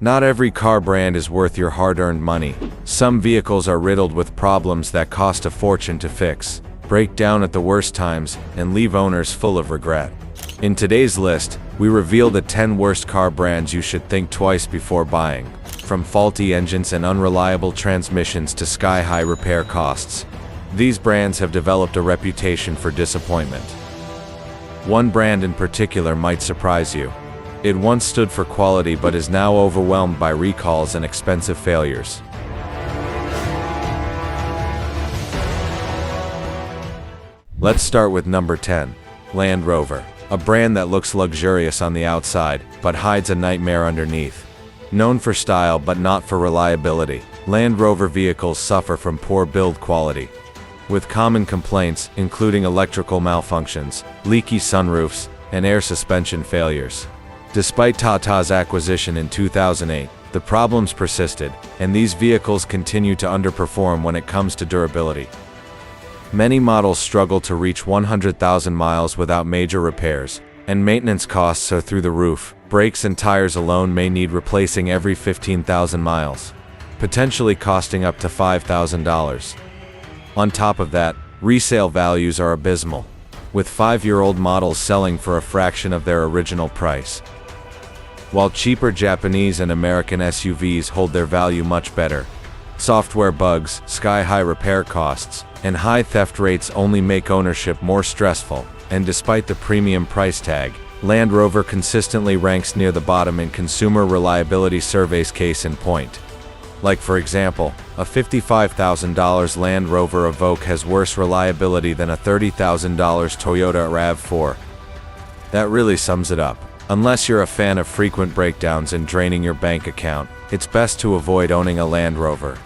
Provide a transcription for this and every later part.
Not every car brand is worth your hard-earned money. Some vehicles are riddled with problems that cost a fortune to fix, break down at the worst times, and leave owners full of regret. In today's list, we reveal the 10 worst car brands you should think twice before buying, from faulty engines and unreliable transmissions to sky-high repair costs. These brands have developed a reputation for disappointment. One brand in particular might surprise you. It once stood for quality but is now overwhelmed by recalls and expensive failures. Let's start with number 10, Land Rover, a brand that looks luxurious on the outside, but hides a nightmare underneath. Known for style but not for reliability, Land Rover vehicles suffer from poor build quality, with common complaints including electrical malfunctions, leaky sunroofs, and air suspension failures. Despite Tata's acquisition in 2008, the problems persisted, and these vehicles continue to underperform when it comes to durability. Many models struggle to reach 100,000 miles without major repairs, and maintenance costs are through the roof. Brakes and tires alone may need replacing every 15,000 miles, potentially costing up to $5,000. On top of that, resale values are abysmal, with 5-year-old models selling for a fraction of their original price, while cheaper Japanese and American SUVs hold their value much better. Software bugs, sky-high repair costs, and high theft rates only make ownership more stressful, and despite the premium price tag, Land Rover consistently ranks near the bottom in consumer reliability surveys. Case in point. Like for example, a $55,000 Land Rover Evoque has worse reliability than a $30,000 Toyota RAV4. That really sums it up. Unless you're a fan of frequent breakdowns and draining your bank account, it's best to avoid owning a Land Rover.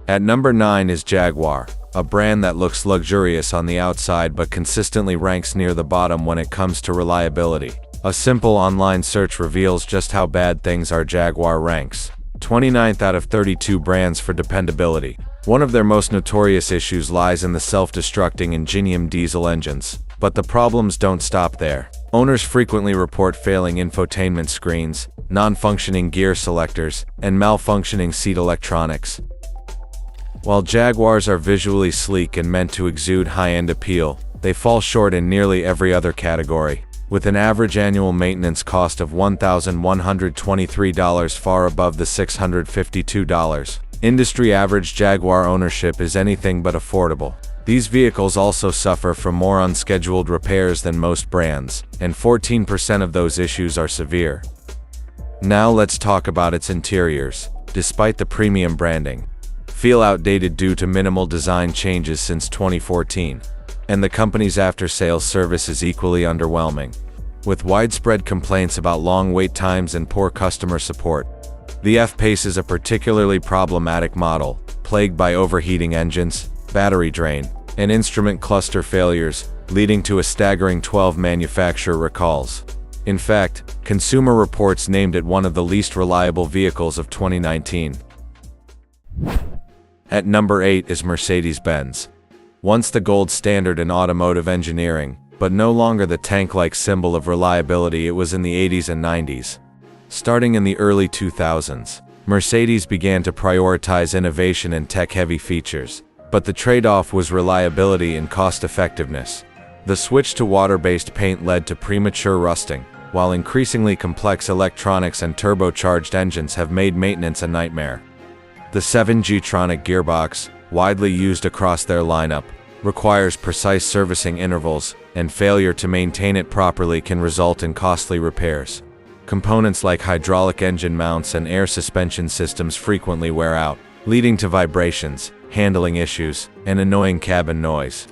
At number 9 is Jaguar, a brand that looks luxurious on the outside but consistently ranks near the bottom when it comes to reliability. A simple online search reveals just how bad things are. Jaguar ranks 29th out of 32 brands for dependability. One of their most notorious issues lies in the self-destructing Ingenium diesel engines. But the problems don't stop there. Owners frequently report failing infotainment screens, non-functioning gear selectors, and malfunctioning seat electronics. While Jaguars are visually sleek and meant to exude high-end appeal, they fall short in nearly every other category, with an average annual maintenance cost of $1,123, far above the $652 industry average. Jaguar ownership is anything but affordable. These vehicles also suffer from more unscheduled repairs than most brands, and 14% of those issues are severe. Now let's talk about its interiors. Despite the premium branding, feel outdated due to minimal design changes since 2014, and the company's after-sales service is equally underwhelming, with widespread complaints about long wait times and poor customer support. The F-Pace is a particularly problematic model, plagued by overheating engines, battery drain, and instrument cluster failures, leading to a staggering 12 manufacturer recalls. In fact, Consumer Reports named it one of the least reliable vehicles of 2019. At number 8 is Mercedes-Benz. Once the gold standard in automotive engineering, but no longer the tank-like symbol of reliability it was in the 80s and 90s. Starting in the early 2000s, Mercedes began to prioritize innovation and tech-heavy features, but the trade-off was reliability and cost-effectiveness. The switch to water-based paint led to premature rusting, while increasingly complex electronics and turbocharged engines have made maintenance a nightmare. The 7G-tronic gearbox, widely used across their lineup, requires precise servicing intervals, and failure to maintain it properly can result in costly repairs. Components like hydraulic engine mounts and air suspension systems frequently wear out, leading to vibrations, handling issues, and annoying cabin noise.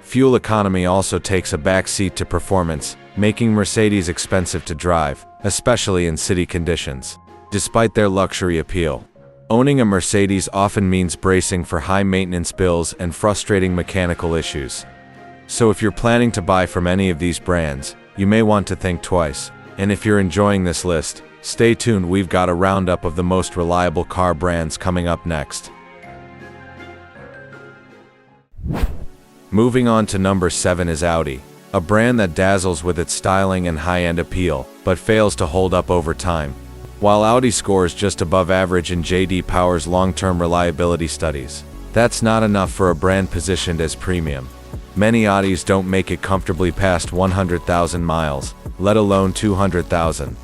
Fuel economy also takes a back seat to performance, making Mercedes expensive to drive, especially in city conditions. Despite their luxury appeal, owning a Mercedes often means bracing for high maintenance bills and frustrating mechanical issues. So if you're planning to buy from any of these brands, you may want to think twice. And if you're enjoying this list, stay tuned, we've got a roundup of the most reliable car brands coming up next. Moving on to number 7 is Audi, a brand that dazzles with its styling and high-end appeal, but fails to hold up over time. While Audi scores just above average in J.D. Power's long-term reliability studies, that's not enough for a brand positioned as premium. Many Audis don't make it comfortably past 100,000 miles, let alone 200,000.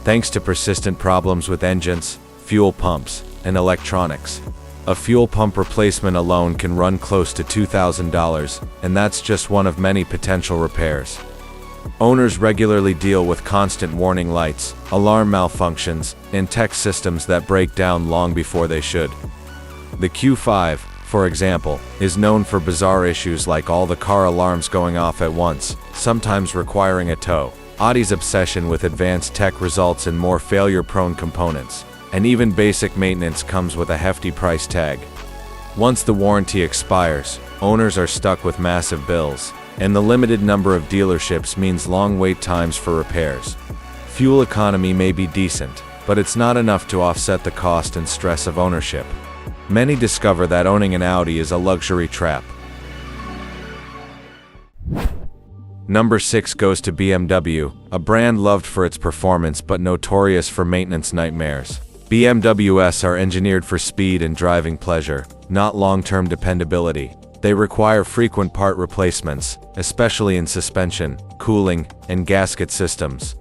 Thanks to persistent problems with engines, fuel pumps, and electronics. A fuel pump replacement alone can run close to $2,000, and that's just one of many potential repairs. Owners regularly deal with constant warning lights, alarm malfunctions, and tech systems that break down long before they should. The Q5, for example, is known for bizarre issues like all the car alarms going off at once, sometimes requiring a tow. Audi's obsession with advanced tech results in more failure-prone components, and even basic maintenance comes with a hefty price tag. Once the warranty expires, owners are stuck with massive bills, and the limited number of dealerships means long wait times for repairs. Fuel economy may be decent, but it's not enough to offset the cost and stress of ownership. Many discover that owning an Audi is a luxury trap. Number 6 goes to BMW, a brand loved for its performance but notorious for maintenance nightmares. BMWs are engineered for speed and driving pleasure, not long-term dependability. They require frequent part replacements, especially in suspension, cooling, and gasket systems.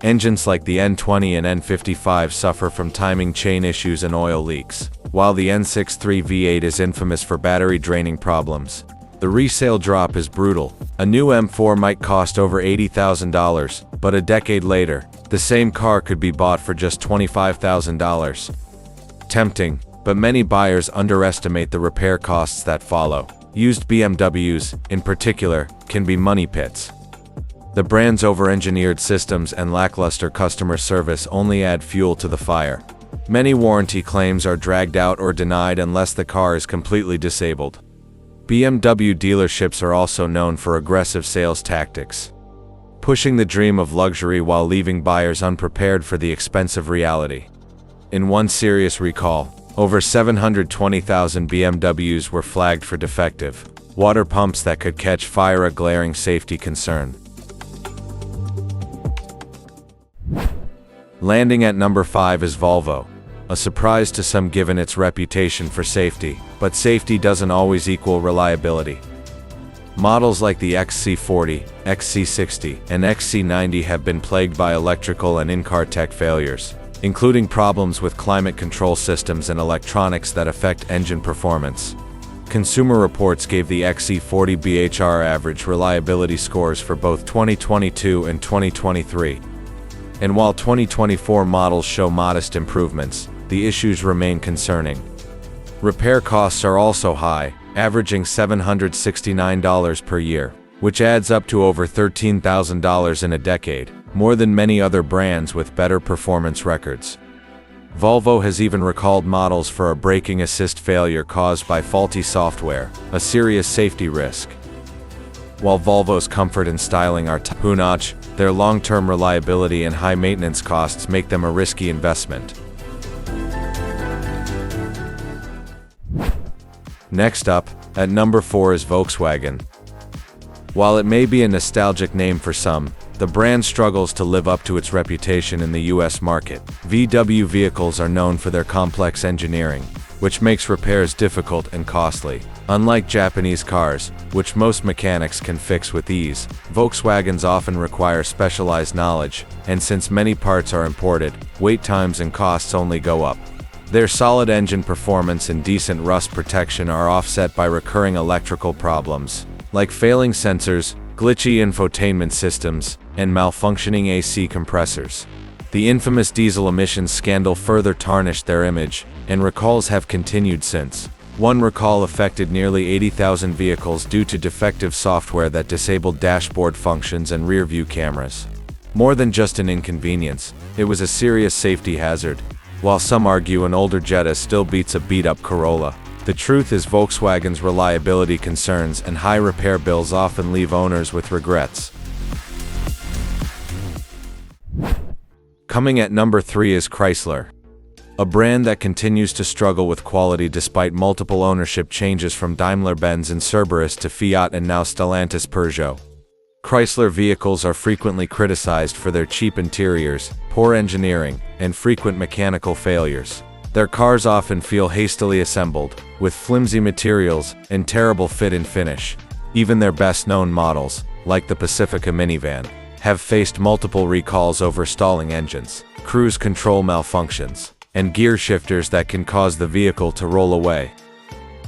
Engines like the N20 and N55 suffer from timing chain issues and oil leaks, while the N63 V8 is infamous for battery draining problems. The resale drop is brutal. A new M4 might cost over $80,000, but a decade later, the same car could be bought for just $25,000. Tempting, but many buyers underestimate the repair costs that follow. Used BMWs, in particular, can be money pits. The brand's over-engineered systems and lackluster customer service only add fuel to the fire. Many warranty claims are dragged out or denied unless the car is completely disabled. BMW dealerships are also known for aggressive sales tactics, pushing the dream of luxury while leaving buyers unprepared for the expensive reality. In one serious recall, over 720,000 BMWs were flagged for defective water pumps that could catch fire, a glaring safety concern. Landing at number 5 is Volvo. A surprise to some given its reputation for safety, but safety doesn't always equal reliability. Models like the XC40, XC60, and XC90 have been plagued by electrical and in-car tech failures, including problems with climate control systems and electronics that affect engine performance. Consumer Reports gave the XC40 BHR average reliability scores for both 2022 and 2023. And while 2024 models show modest improvements, the issues remain concerning. Repair costs are also high, averaging $769 per year, which adds up to over $13,000 in a decade, more than many other brands with better performance records. Volvo has even recalled models for a braking assist failure caused by faulty software, a serious safety risk. While Volvo's comfort and styling are top-notch, their long-term reliability and high maintenance costs make them a risky investment. Next up, at number 4 is Volkswagen. While it may be a nostalgic name for some, the brand struggles to live up to its reputation in the US market. VW vehicles are known for their complex engineering, which makes repairs difficult and costly. Unlike Japanese cars, which most mechanics can fix with ease, Volkswagens often require specialized knowledge, and since many parts are imported, wait times and costs only go up. Their solid engine performance and decent rust protection are offset by recurring electrical problems, like failing sensors, glitchy infotainment systems, and malfunctioning AC compressors. The infamous diesel emissions scandal further tarnished their image, and recalls have continued since. One recall affected nearly 80,000 vehicles due to defective software that disabled dashboard functions and rear-view cameras. More than just an inconvenience, it was a serious safety hazard. While some argue an older Jetta still beats a beat-up Corolla, the truth is Volkswagen's reliability concerns and high repair bills often leave owners with regrets. Coming at number 3 is Chrysler, a brand that continues to struggle with quality despite multiple ownership changes from Daimler-Benz and Cerberus to Fiat and now Stellantis Peugeot. Chrysler vehicles are frequently criticized for their cheap interiors, poor engineering, and frequent mechanical failures. Their cars often feel hastily assembled, with flimsy materials and terrible fit and finish. Even their best-known models, like the Pacifica minivan, have faced multiple recalls over stalling engines, cruise control malfunctions, and gear shifters that can cause the vehicle to roll away.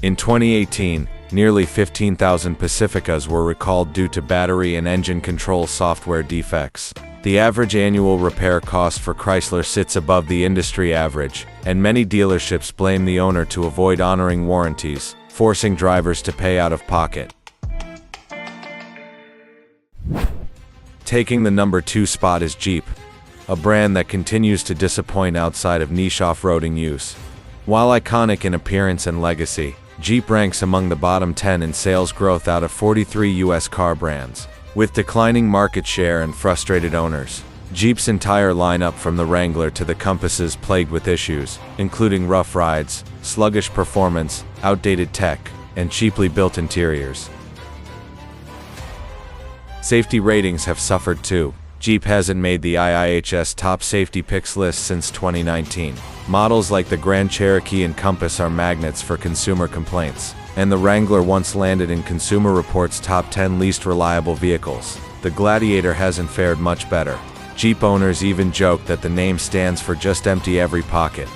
In 2018, nearly 15,000 Pacificas were recalled due to battery and engine control software defects. The average annual repair cost for Chrysler sits above the industry average, and many dealerships blame the owner to avoid honoring warranties, forcing drivers to pay out of pocket. Taking the number 2 spot is Jeep, a brand that continues to disappoint outside of niche off-roading use. While iconic in appearance and legacy, Jeep ranks among the bottom 10 in sales growth out of 43 U.S. car brands. With declining market share and frustrated owners, Jeep's entire lineup from the Wrangler to the Compass is plagued with issues, including rough rides, sluggish performance, outdated tech, and cheaply built interiors. Safety ratings have suffered too. Jeep hasn't made the IIHS top safety picks list since 2019. Models like the Grand Cherokee and Compass are magnets for consumer complaints, and the Wrangler once landed in Consumer Reports' top 10 least reliable vehicles. The Gladiator hasn't fared much better. Jeep owners even joke that the name stands for just empty every pocket.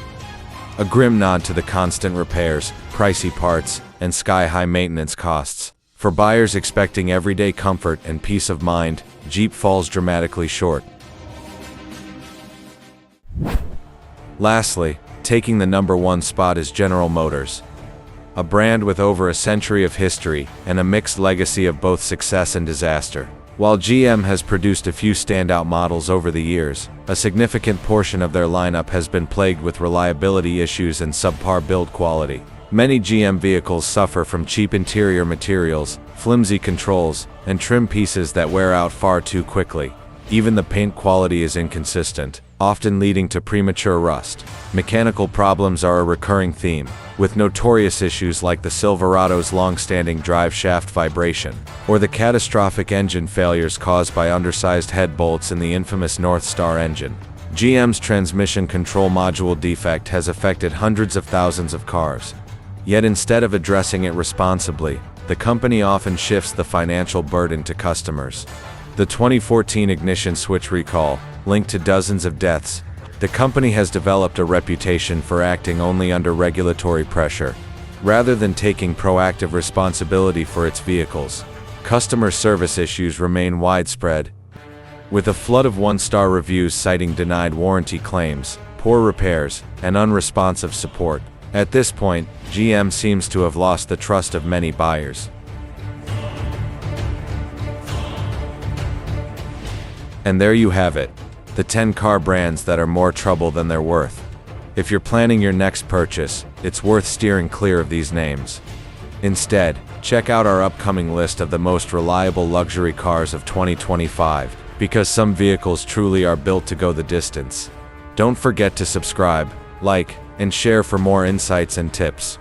A grim nod to the constant repairs, pricey parts, and sky-high maintenance costs. For buyers expecting everyday comfort and peace of mind, Jeep falls dramatically short. Lastly, taking the number 1 spot is General Motors, a brand with over a century of history and a mixed legacy of both success and disaster. While GM has produced a few standout models over the years, a significant portion of their lineup has been plagued with reliability issues and subpar build quality. Many GM vehicles suffer from cheap interior materials, flimsy controls, and trim pieces that wear out far too quickly. Even the paint quality is inconsistent, often leading to premature rust. Mechanical problems are a recurring theme, with notorious issues like the Silverado's long-standing drive shaft vibration, or the catastrophic engine failures caused by undersized head bolts in the infamous North Star engine. GM's transmission control module defect has affected hundreds of thousands of cars. Yet instead of addressing it responsibly, the company often shifts the financial burden to customers. The 2014 ignition switch recall, linked to dozens of deaths, the company has developed a reputation for acting only under regulatory pressure, rather than taking proactive responsibility for its vehicles. Customer service issues remain widespread, with a flood of one-star reviews citing denied warranty claims, poor repairs, and unresponsive support. At this point, GM seems to have lost the trust of many buyers. And there you have it, the 10 car brands that are more trouble than they're worth. If you're planning your next purchase, it's worth steering clear of these names. Instead, check out our upcoming list of the most reliable luxury cars of 2025, because some vehicles truly are built to go the distance. Don't forget to subscribe, like, and share for more insights and tips.